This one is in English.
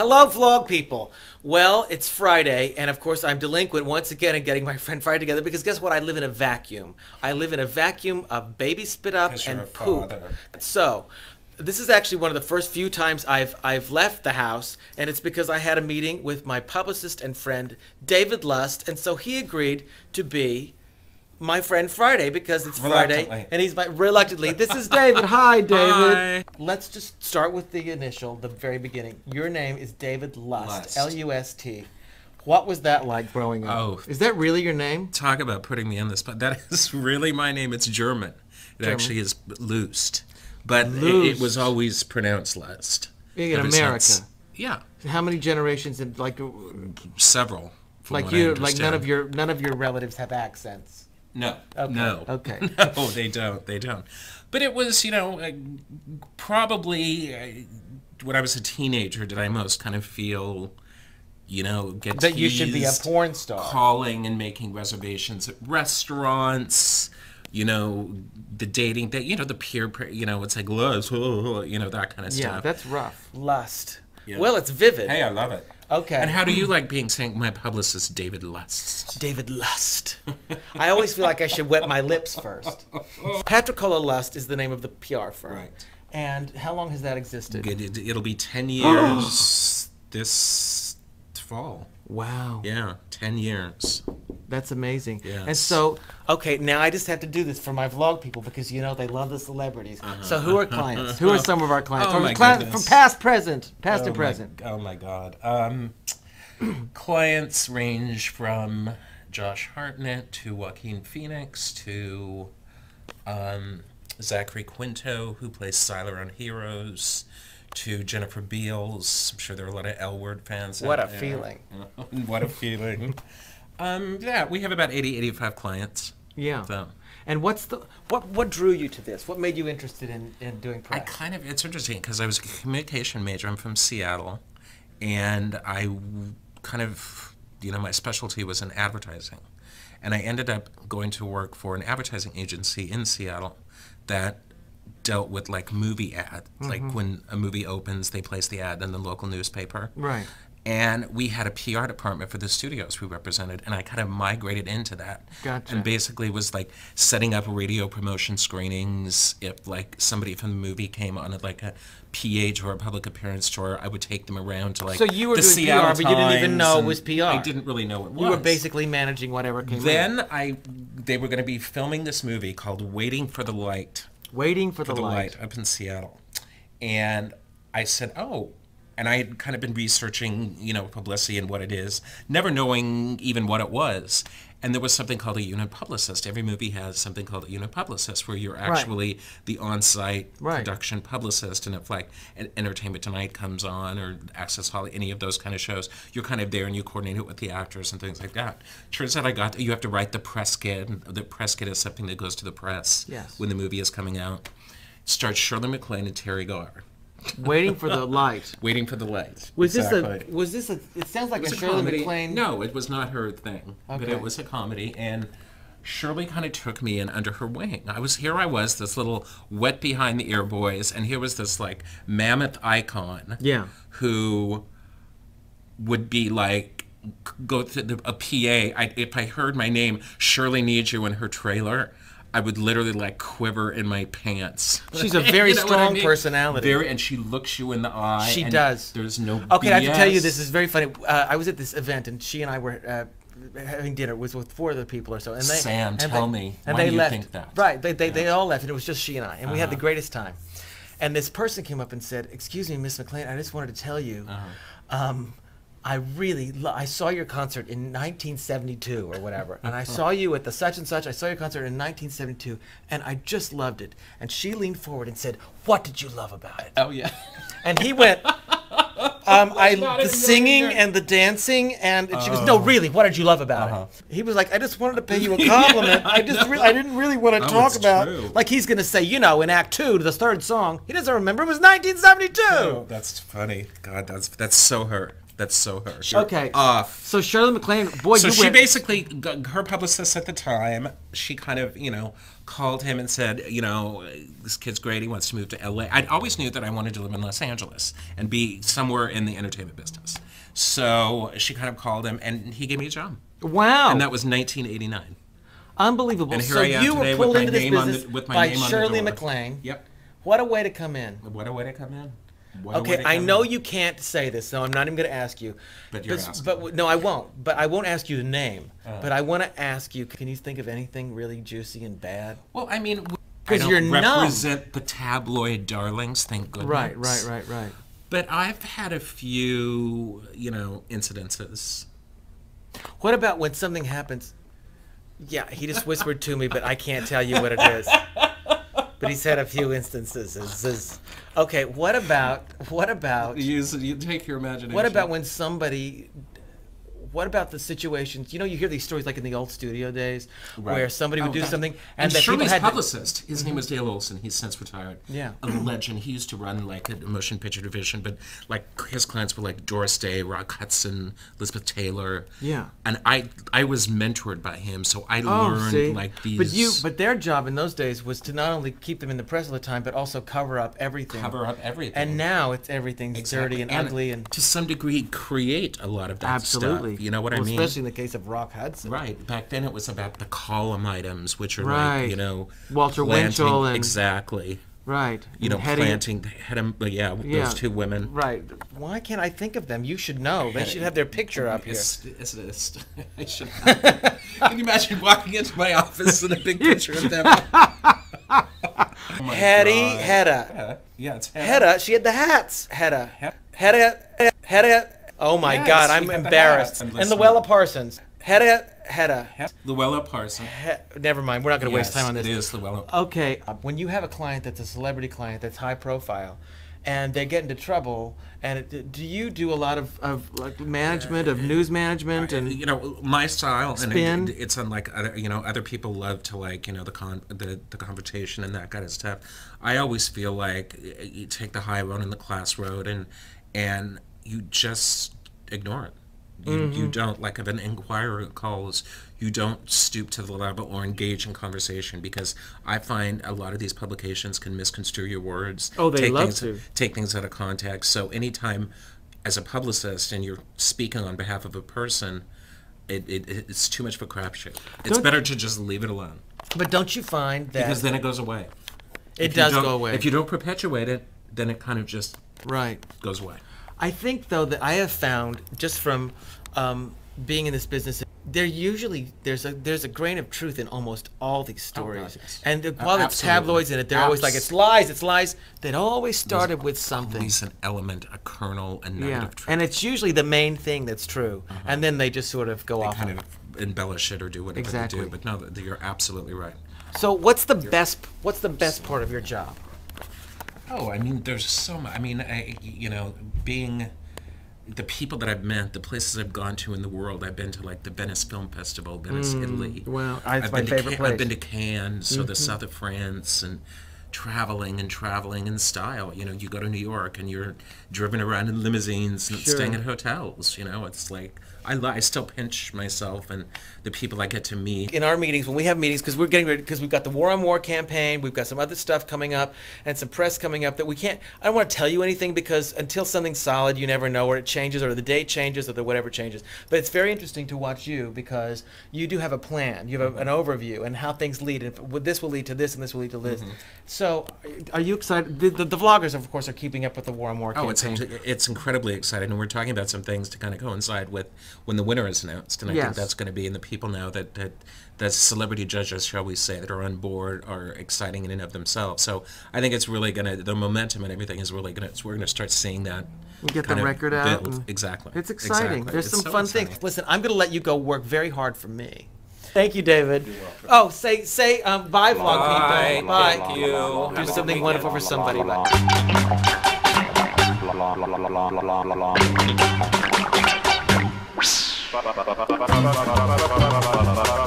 Hello, vlog people. Well, it's Friday, and of course I'm delinquent once again in getting my friend Friday together because guess what? I live in a vacuum. I live in a vacuum of baby spit up and poop. So, this is actually one of the first few times I've left the house, and it's because I had a meeting with my publicist and friend David Lust, and so he agreed to be my friend Friday because it's Friday, and he's reluctantly. This is David. Hi, David. Hi. Let's just start with the initial, the very beginning. Your name is David Lust, L-U-S-T. What was that like growing up? Oh, is that really your name? Talk about putting me on the spot. That is really my name. It's German. It actually is Lust, but it was always pronounced Lust. In America. Yeah. How many generations? In like several. Like you, like none of your relatives have accents. No. Okay. No. Okay. No, they don't. They don't. But it was, you know, probably when I was a teenager did I most kind of feel, you know, get that you should be a porn star. Calling and making reservations at restaurants, you know, the dating, that, you know, the peer, you know, it's like lust, you know, that kind of stuff. Yeah, that's rough. Lust. Yeah. Well, it's vivid. Hey, I love it. Okay. And how do you like being saying my publicist, David Lust? David Lust. I always feel like I should wet my lips first. Patricola Lust is the name of the PR firm. Right. And how long has that existed? It'll be 10 years this fall. Wow. Yeah, 10 years. That's amazing. Yes. And so, okay, now I just have to do this for my vlog people because, you know, they love the celebrities. So who are clients? Who are some of our clients? Oh, my goodness. From past, present, past and present. Oh, my God. Clients range from Josh Hartnett to Joaquin Phoenix to Zachary Quinto, who plays Siler on Heroes, to Jennifer Beals. I'm sure there are a lot of L-Word fans What out a there. feeling. What a feeling. Yeah, we have about 80, 85 clients. Yeah. So. And what drew you to this? What made you interested in doing press? It's interesting because I was a communication major. I'm from Seattle, and I kind of, you know, my specialty was in advertising. And I ended up going to work for an advertising agency in Seattle that dealt with like movie ads. Like when a movie opens, they place the ad in the local newspaper. Right. And we had a PR department for the studios we represented, and I kind of migrated into that. Gotcha. And basically was like setting up radio promotion screenings. If like somebody from the movie came on at like a PH or a public appearance tour, I would take them around to like so you were the doing Seattle PR, but you didn't even know it and was PR. I didn't really know it was. You were basically managing whatever came in. Then they were going to be filming this movie called Waiting for the Light. Waiting for the Light. Up in Seattle. And I said, oh. And I had kind of been researching, you know, publicity and what it is, never knowing even what it was. And there was something called a unit publicist. Every movie has something called a unit publicist, where you're actually the on-site production publicist. And if like Entertainment Tonight comes on or Access Holly, any of those kind of shows, you're kind of there and you coordinate it with the actors and things like that. Turns out you have to write the press kit. The press kit is something that goes to the press when the movie is coming out. It stars Shirley MacLaine and Terry Garr. Waiting for the Light. Waiting for the Light. Was this a? It sounds like a Shirley MacLaine. No, it was not her thing. Okay. But it was a comedy, and Shirley kind of took me in under her wing. I was this little wet behind the ear boys, and here was this like mammoth icon. Yeah. Who would be like go to a PA. If I heard my name, Shirley needs you in her trailer, I would literally like quiver in my pants. She's a very strong personality. And she looks you in the eye. She does. There's no Okay, BS. I have to tell you, this is very funny. I was at this event, and she and I were having dinner. It was with 4 other people or so. And tell me, and why they do you left. think that? Right, they all left, and it was just she and I. And we had the greatest time. And this person came up and said, "Excuse me, Miss MacLaine, I just wanted to tell you, I saw your concert in 1972 or whatever, and I saw you at the such and such. I saw your concert in 1972, and I just loved it." And she leaned forward and said, "What did you love about it?" Oh yeah. And he went, the singing and the dancing, and she goes, "No, really, what did you love about it?" He was like, "I just wanted to pay you a compliment. I didn't really want to talk about." True. Like he's gonna say, you know, in Act 2 to the 3rd song, he doesn't remember it was 1972. Oh, that's funny. God, that's so her. That's so her. Okay. So Shirley MacLaine, boy, so she basically, her publicist at the time, she kind of, called him and said, this kid's great, he wants to move to LA. I always knew that I wanted to live in Los Angeles and be somewhere in the entertainment business. So she kind of called him, and he gave me a job. Wow. And that was 1989. Unbelievable. And here so I am you today were pulled with into my this name on business with my by name on Shirley the door. MacLaine. Yep. What a way to come in. What a way to come in. Okay, I know you can't say this, so I'm not even going to ask you. But you're asking. But no, I won't. But I won't ask you the name. But I want to ask you, can you think of anything really juicy and bad? Well, I mean, I don't represent the tabloid darlings, thank goodness. Right. But I've had a few, incidences. What about when something happens? Yeah, he just whispered to me, but I can't tell you what it is. But he's had a few instances. Okay, what about? You take your imagination. What about when somebody? What about the situations? You hear these stories like in the old studio days, where somebody would do something, and that Shirley's people had publicist, his name was Dale Olson. He's since retired. Yeah, a legend. He used to run like a motion picture division, but like his clients were like Doris Day, Rock Hudson, Elizabeth Taylor. Yeah, and I was mentored by him, so I learned like these. But their job in those days was to not only keep them in the press all the time, but also cover up everything. And now everything's dirty and ugly, and to some degree create a lot of that stuff. You know what I mean? Especially in the case of Rock Hudson. Right. Back then it was about the column items, which are like, Walter Winchell and... Exactly. Right. Planting, those two women. Right. Why can't I think of them? You should know. They should have their picture up here. I should have. Can you imagine walking into my office and a big picture of them? HEDDA. Yeah, it's HEDDA. She had the hats. HEDDA. Oh my God, I'm embarrassed. And Luella Parsons. HEDDA. Luella Parsons. Never mind, we're not going to waste time on this. It is Luella. Okay, when you have a client that's a celebrity client that's high profile, and they get into trouble, and do you do a lot of like management, of news management, and my style, spin? And it's unlike other, other people love to like the confrontation and that kind of stuff. I always feel like you take the high road and the class road, and you just ignore it. You don't, like if an inquirer calls, you don't stoop to the level or engage in conversation, because I find a lot of these publications can misconstrue your words. Oh, they love to. Take things out of context. So anytime, as a publicist, and you're speaking on behalf of a person, it's too much of a crapshoot. It's better to just leave it alone. But don't you find that... Because then it goes away. It does go away. If you don't perpetuate it, then it kind of just goes away. I think, though, that I have found, just from being in this business, there's a grain of truth in almost all these stories. And while there's tabloids in it, they're always like, it's lies. They'd always started with something. At least an element, a kernel, a nugget of truth. And it's usually the main thing that's true. And then they just sort of go off. They kind of embellish it or do whatever they do. But no, you're absolutely right. So what's the best part of your job? Oh, I mean, there's so much. I mean, being the people that I've met, the places I've gone to in the world. I've been to like the Venice Film Festival, Venice, Italy. Well, it's my favorite place. I've been to Cannes, so the south of France, and traveling in style. You go to New York and you're driven around in limousines and staying at hotels. It's like I still pinch myself and the people I get to meet. In our meetings, when we have meetings, because we're getting ready, because we've got the War on War campaign, we've got some other stuff coming up, and some press coming up that we can't, I don't want to tell you anything, because until something's solid, you never know, or it changes, or the date changes, or the whatever changes. But it's very interesting to watch you, because you do have a plan, you have an overview, and how things lead, and this will lead to this, and this will lead to this. So, are you excited? The vloggers, of course, are keeping up with the War on War campaign. Oh, it's incredibly exciting, and we're talking about some things to kind of coincide with when the winner is announced, and I think that's going to be, and the people now that celebrity judges, shall we say, that are on board are exciting in and of themselves. So I think it's really going to, the momentum and everything is really going to, we're going to start seeing that. We get the record out. Exactly. It's exciting. There's some fun things. Listen, I'm going to let you go work very hard for me. Thank you, David. Oh, say bye, vlog people. Bye. Thank you. Do something wonderful for somebody. Bye. Ba ba ba ba ba ba ba ba ba ba ba ba ba ba ba ba ba